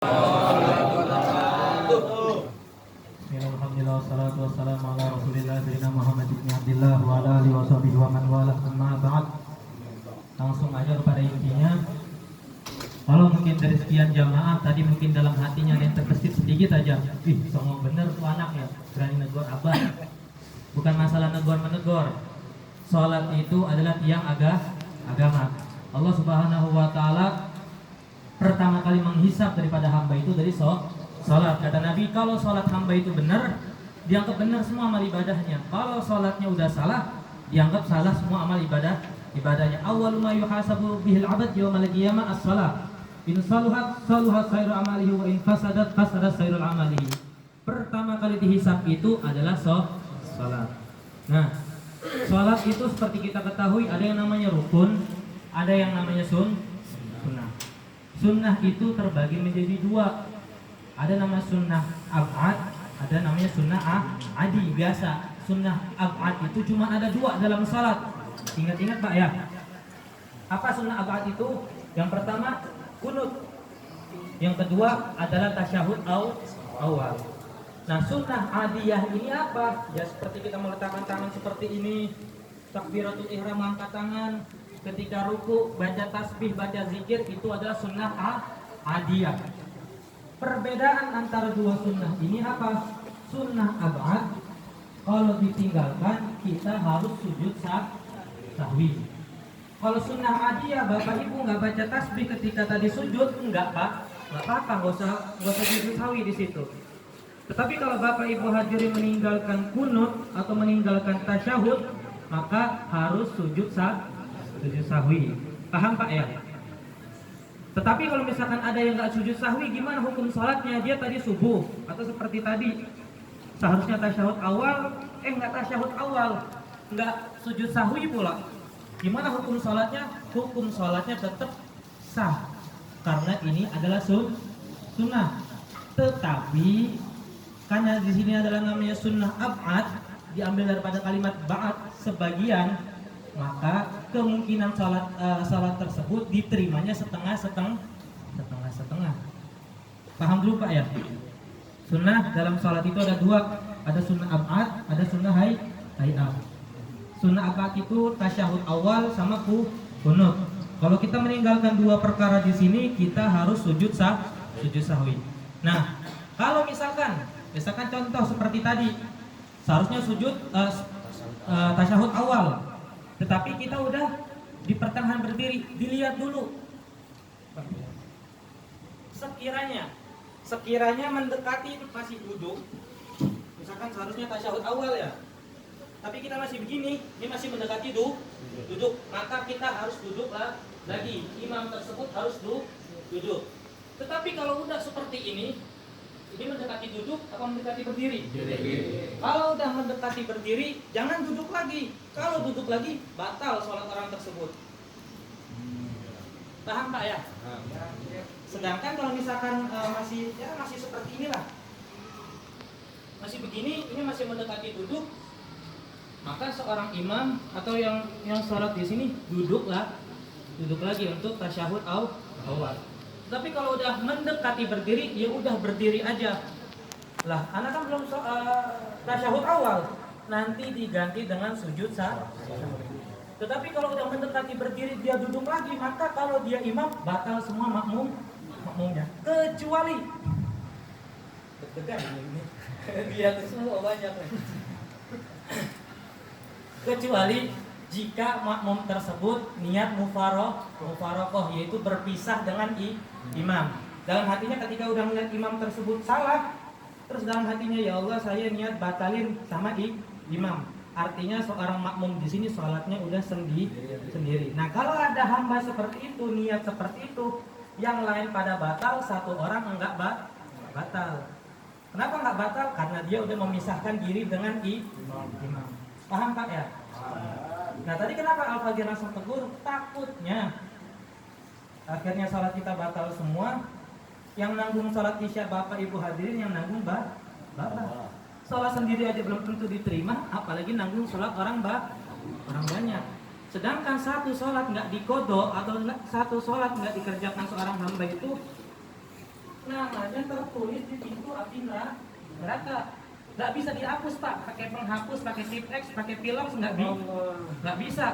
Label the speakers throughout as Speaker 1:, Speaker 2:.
Speaker 1: Bismillahirrahmanirrahim. Wassalatu wassalamu ala Rasulillah sayyidina Muhammad ibn Abdullah wa ala alihi washabihi wa man wala, amma ba'd. Langsung aja kepada intinya. Kalau mungkin dari sekian jamaah tadi mungkin dalam hatinya ada yang terbesit sedikit aja. Songong bener tuh anak ya, berani negor abah. Bukan masalah negor menegur. Salat itu adalah tiang agama. Allah Subhanahu wa taala pertama kali menghisab daripada hamba itu dari salat. Kata Nabi, kalau salat hamba itu benar, dianggap benar semua amal ibadahnya. Kalau salatnya udah salah, dianggap salah semua amal ibadahnya. Awwalu ma yuhasabu bihil 'abd yaumal qiyamah as-shalah. In saluhat saluhat sairu amalihi wa in fasadat fasadat sairu amalihi. Pertama kali dihisab itu adalah salat. Nah, salat itu seperti kita ketahui ada yang namanya rukun, ada yang namanya sunnah. Sunnah itu terbagi menjadi dua. Ada nama sunnah ab'ad, ada namanya sunnah adi biasa. Sunnah ab'ad itu cuma ada dua dalam salat. Ingat-ingat Pak ya. Apa sunnah ab'ad itu? Yang pertama kunut. Yang kedua adalah tasyahud awal. Nah, sunnah adiyah ini apa? Ya seperti kita meletakkan tangan seperti ini, takbiratul ihram, angkat tangan, ketika ruku baca tasbih, baca zikir, itu adalah sunnah adiyah. Perbedaan antara dua sunnah ini apa? Sunnah ab'ad, kalau ditinggalkan kita harus sujud sahwi. Kalau sunnah adiyah, bapak ibu nggak baca tasbih ketika tadi sujud, nggak apa-apa, nggak usah sujud sahwi di situ. Tetapi kalau bapak ibu hadirin meninggalkan kunut atau meninggalkan tasyahud, maka harus sujud sahwi. Paham Pak ya? Tetapi kalau misalkan ada yang nggak sujud sahwi, gimana hukum salatnya? Dia tadi subuh atau seperti tadi seharusnya tasyahud awal, nggak tasyahud awal, nggak sujud sahwi pula. Gimana hukum salatnya? Hukum salatnya tetap sah karena ini adalah sunnah. Tetapi karena di sini adalah namanya sunnah ab'ad, diambil daripada kalimat ba'ad sebagian, maka kemungkinan salat tersebut diterimanya setengah. Paham dulu Pak ya? Sunnah dalam salat itu ada dua, ada sunnah ab'ad, ada sunnah hay'ah. Sunnah ab'ad itu tasyahud awal sama kunut. Kalau kita meninggalkan dua perkara di sini, kita harus sujud sahwi. Nah, kalau misalkan contoh seperti tadi, seharusnya sujud tasyahud awal, tetapi kita udah di pertengahan berdiri, dilihat dulu. Sekiranya mendekati masih duduk, misalkan seharusnya tasyahud awal ya, tapi kita masih begini, ini masih mendekati duduk, maka kita harus duduk lagi. Imam tersebut harus duduk. Tetapi kalau udah seperti ini mendekati duduk atau mendekati berdiri? Kalau udah mendekati berdiri, jangan duduk lagi. Kalau duduk lagi, batal sholat orang tersebut. Paham Pak ya? Sedangkan kalau misalkan masih seperti inilah, masih begini, ini masih mendekati duduk, maka seorang imam atau yang sholat di sini duduk lagi untuk tasyahud awal. Tapi kalau udah mendekati berdiri, ya udah berdiri aja. Lah, anak kan belum tasyahud awal, nanti diganti dengan sujud sahwi. Tetapi kalau udah mendekati berdiri, dia duduk lagi, maka kalau dia imam, batal semua makmumnya. Kecuali deg-degan ini. Dia semua banyak. Kecuali jika makmum tersebut niat mufarokoh, yaitu berpisah dengan imam. Dalam hatinya ketika udah melihat imam tersebut salah, terus dalam hatinya, ya Allah saya niat batalin sama imam. Artinya seorang makmum di sini sholatnya udah sendiri. Nah, kalau ada hamba seperti itu, niat seperti itu, yang lain pada batal, satu orang enggak batal. Kenapa enggak batal? Karena dia udah memisahkan diri dengan imam. Paham Pak ya? Nah, tadi kenapa Al-Fajr langsung tegur? Takutnya akhirnya sholat kita batal semua. Yang nanggung sholat isya bapak ibu hadirin, yang nanggung bapak. Sholat sendiri aja belum tentu diterima, apalagi nanggung sholat orang banyak. Sedangkan satu sholat nggak dikodok atau satu sholat nggak dikerjakan seorang hamba itu namanya tertulis di pintu api neraka. Nggak bisa dihapus Pak, pakai penghapus, pakai tip X, pakai film, nggak bisa.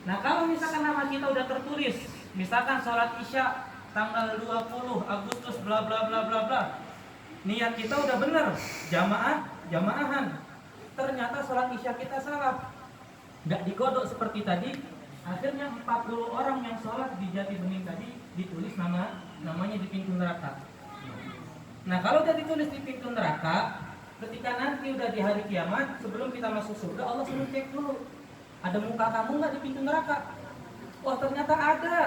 Speaker 1: Nah kalau misalkan nama kita udah tertulis, misalkan sholat isya tanggal 20 Agustus bla bla bla bla bla, niat kita udah bener, jamaahan, ternyata sholat isya kita salah, nggak digodok seperti tadi, akhirnya 40 orang yang sholat di Jati Bening tadi ditulis namanya di pintu neraka. Nah kalau udah ditulis di pintu neraka, ketika nanti udah di hari kiamat, sebelum kita masuk surga, Allah suruh cek dulu, ada muka kamu nggak di pintu neraka? Wah ternyata ada.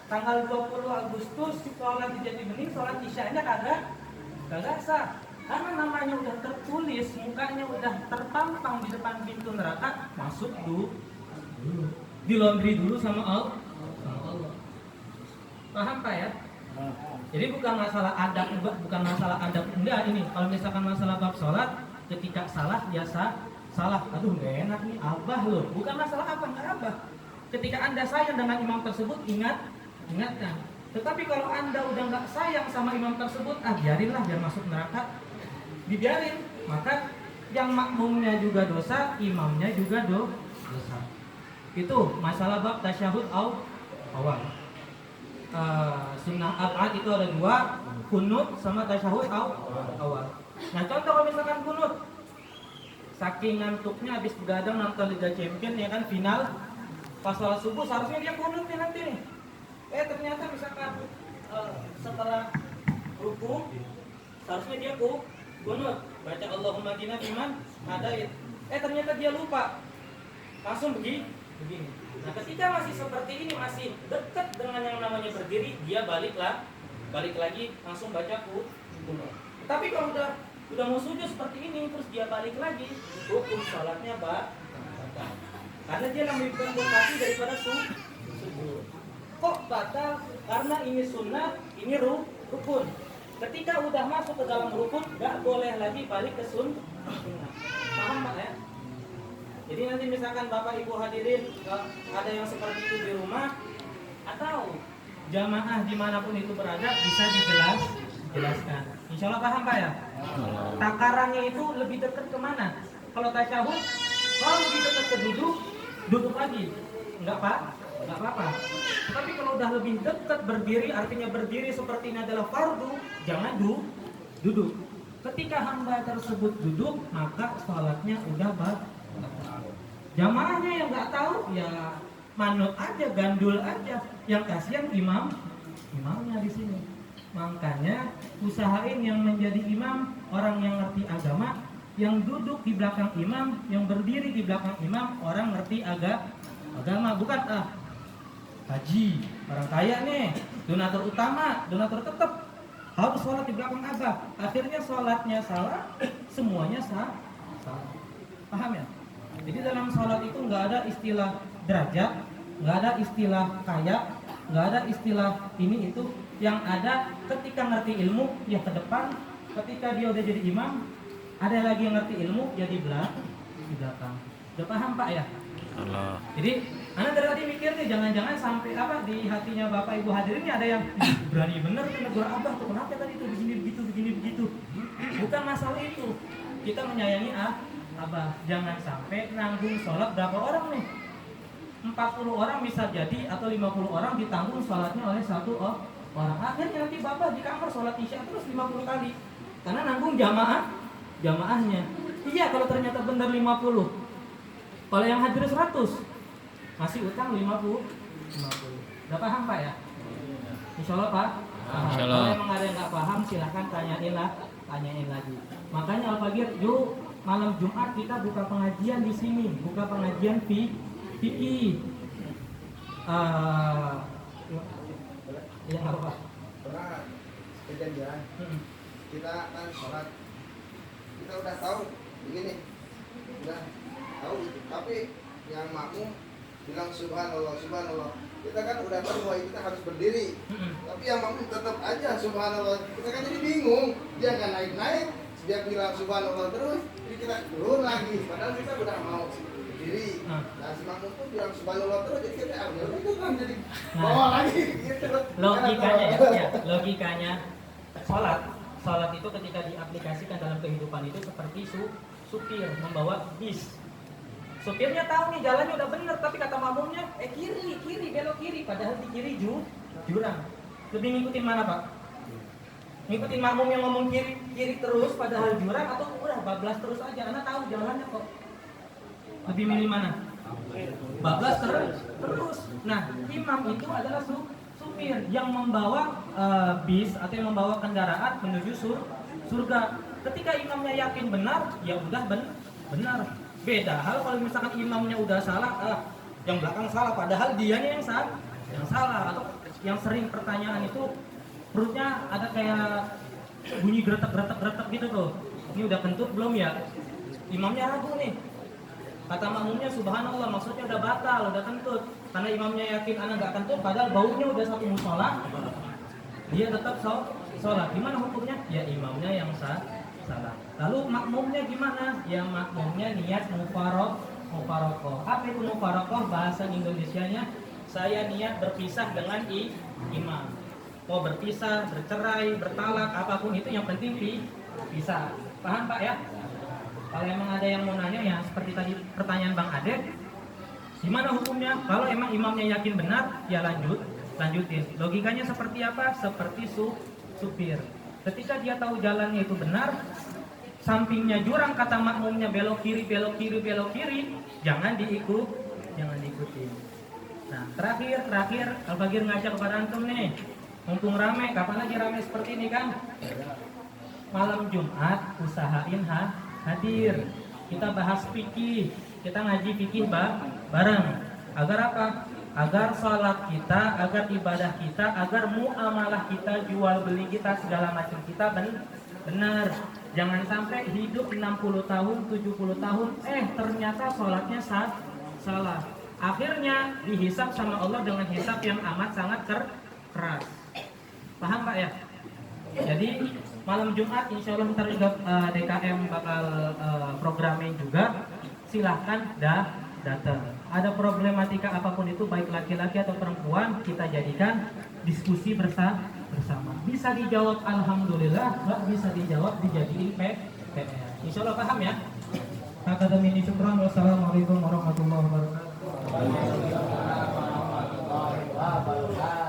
Speaker 1: Tanggal 20 Agustus sholat di Jati Bening, sholat isyanya kagak sah. Karena namanya udah tertulis, mukanya udah terpampang di depan pintu neraka, masuk dulu. Di laundry dulu sama Allah. Paham Pak ya? Jadi bukan masalah adab, enggak ini. Kalau misalkan masalah bab sholat, ketika salah ya salah. Aduh nggak enak nih, abah loh. Bukan masalah apa nggak abah. Ketika Anda sayang dengan imam tersebut, ingatkan. Tetapi kalau Anda udah nggak sayang sama imam tersebut, biarinlah, biar masuk neraka, dibiarin. Maka yang makmumnya juga dosa, imamnya juga dosa. Itu masalah bab tasyahud awal. Sunnah ab'ad itu ada 2, kunut sama tasyahud awal. Nah contoh kalau misalkan kunut, saking ngantuknya habis begadang nonton Liga Champions ya kan, final, pas sholat subuh seharusnya dia kunut nih nanti nih. Ternyata misalkan setelah ruku seharusnya dia kunut, baca Allahumma hdina fiman hadait. Ternyata dia lupa, langsung begini. Nah ketika masih seperti ini, masih dekat dengan yang namanya berdiri, dia balik lagi langsung baca kunut. Tapi kalau udah mau sujud seperti ini, terus dia balik lagi, hukum sholatnya batal. Karena dia lebih kaki daripada sujud. Kok batal? Karena ini sunnah, ini rukun. Ketika udah masuk ke dalam rukun, nggak boleh lagi balik ke sunnah. Paham Pak ya? Jadi nanti misalkan Bapak Ibu hadirin ada yang seperti itu di rumah, atau jamaah dimanapun itu berada, bisa dijelaskan. Insya Allah paham Pak ya? Takarannya itu lebih dekat kemana? Kalau tasyahud, kalau lebih dekat ke duduk lagi, enggak apa-apa. Tapi kalau udah lebih dekat berdiri, artinya berdiri seperti ini adalah fardu, jangan duduk. Ketika hamba tersebut duduk, maka sholatnya udah batal. Jamaahnya yang nggak tahu ya manut aja, gandul aja. Yang kasihan imamnya di sini. Makanya usahain yang menjadi imam orang yang ngerti agama, yang duduk di belakang imam, yang berdiri di belakang imam orang ngerti agama, bukan haji, orang kaya nih, donatur utama, donatur tetap harus sholat di belakang abah. Akhirnya sholatnya salah, semuanya salah. Paham ya? Jadi dalam sholat itu nggak ada istilah derajat, nggak ada istilah kaya, nggak ada istilah ini itu. Yang ada ketika ngerti ilmu ya ke depan, ketika dia udah jadi imam, ada lagi yang ngerti ilmu ya di belakang. Udah paham Pak ya? Allah. Jadi anak dari tadi mikir nih, jangan-jangan sampai di hatinya Bapak Ibu hadirin ini ada yang berani bener tuh negur abah tuh, kenapa tadi tuh begini begitu. Bukan masalah itu. Kita menyayangi abah, jangan sampai nanggung sholat berapa orang nih, 40 orang bisa jadi, atau 50 orang ditanggung sholatnya oleh satu orang. Akhirnya nanti bapak di kamar sholat isya terus 50 kali, karena nanggung jamaahnya. Iya kalau ternyata benar 50, kalau yang hadir 100 masih utang 50. Udah paham Pak ya? Insya Allah Pak. Kalau emang ada yang nggak paham silahkan tanyain lagi. Makanya Al-Fagir, yuk malam Jumat kita buka pengajian di sini, buka pengajian fikih. Ya apa?
Speaker 2: Pernah kejadian kita kan sholat, kita udah tahu begini, udah tahu itu, tapi yang makmum bilang subhanallah, kita kan udah tahu bahwa kita harus berdiri, tapi yang makmum tetap aja subhanallah, kita kan jadi bingung, dia kan naik, dia bilang subhanallah terus, jadi kita turun lagi, padahal kita udah mau berdiri. Nah si makmum tuh bilang subhanallah terus, jadi kita itu kan jadi bawa lagi gitu.
Speaker 1: Logikanya Salat itu ketika diaplikasikan dalam kehidupan itu seperti supir membawa bis. Supirnya tahu nih jalannya udah bener, tapi kata makmumnya kiri, belok kiri, padahal di kiri jurang. Lebih ngikutin mana, Pak? Ngikutin makmum yang ngomong kiri terus padahal jurang, atau udah bablas terus aja, Anda tahu jalannya kok. Lebih milih mana? Bablas terus. Nah, imam itu adalah supir yang membawa bis atau yang membawa kendaraan menuju surga. Ketika imamnya yakin benar, ya udah benar. Beda hal kalau misalkan imamnya udah salah, yang belakang salah, padahal dianya yang salah. Atau yang sering pertanyaan itu perutnya ada kayak bunyi gretek gitu tuh. Ini udah kentut belum ya? Imamnya ragu nih. Kata makmumnya subhanallah, maksudnya udah batal, udah kentut. Karena imamnya yakin anak gak kentut, padahal baunya udah satu musola, dia tetap sholat. Gimana hukumnya? Ya imamnya yang salah. Lalu makmumnya gimana? Ya makmumnya niat mufarokoh. Apa itu mufarokoh? Bahasa Indonesianya, saya niat berpisah dengan imam. Mau berpisah, bercerai, bertalak, apapun itu yang penting pisah. Paham Pak ya? Kalau emang ada yang mau nanya ya seperti tadi pertanyaan Bang Adek, gimana hukumnya? Kalau emang imamnya yakin benar, ya lanjutin. Logikanya seperti apa? Seperti supir. Ketika dia tahu jalannya itu benar, sampingnya jurang, kata makmumnya belok kiri, jangan diikuti. Nah, terakhir Al-Bagir ngajak kepada antum nih. Mumpung rame, kapan lagi rame seperti ini kan? Malam Jumat usahain hadir. Kita bahas fikih, kita ngaji fikih bareng. Agar apa? Agar salat kita, agar ibadah kita, agar muamalah kita, jual beli kita, segala macam kita benar. Jangan sampai hidup 60 tahun, 70 tahun, ternyata salatnya salah. Akhirnya dihisab sama Allah dengan hisab yang amat sangat keras. Paham Pak ya? Jadi malam Jumat insya Allah ntar juga DKM bakal programming juga. Silahkan datang. Ada problematika apapun itu, baik laki-laki atau perempuan, kita jadikan diskusi bersama. Bisa dijawab alhamdulillah, nggak bisa dijawab dijadiin PR. Insya Allah paham ya? Kata demi syukran. Wassalamualaikum warahmatullahi wabarakatuh.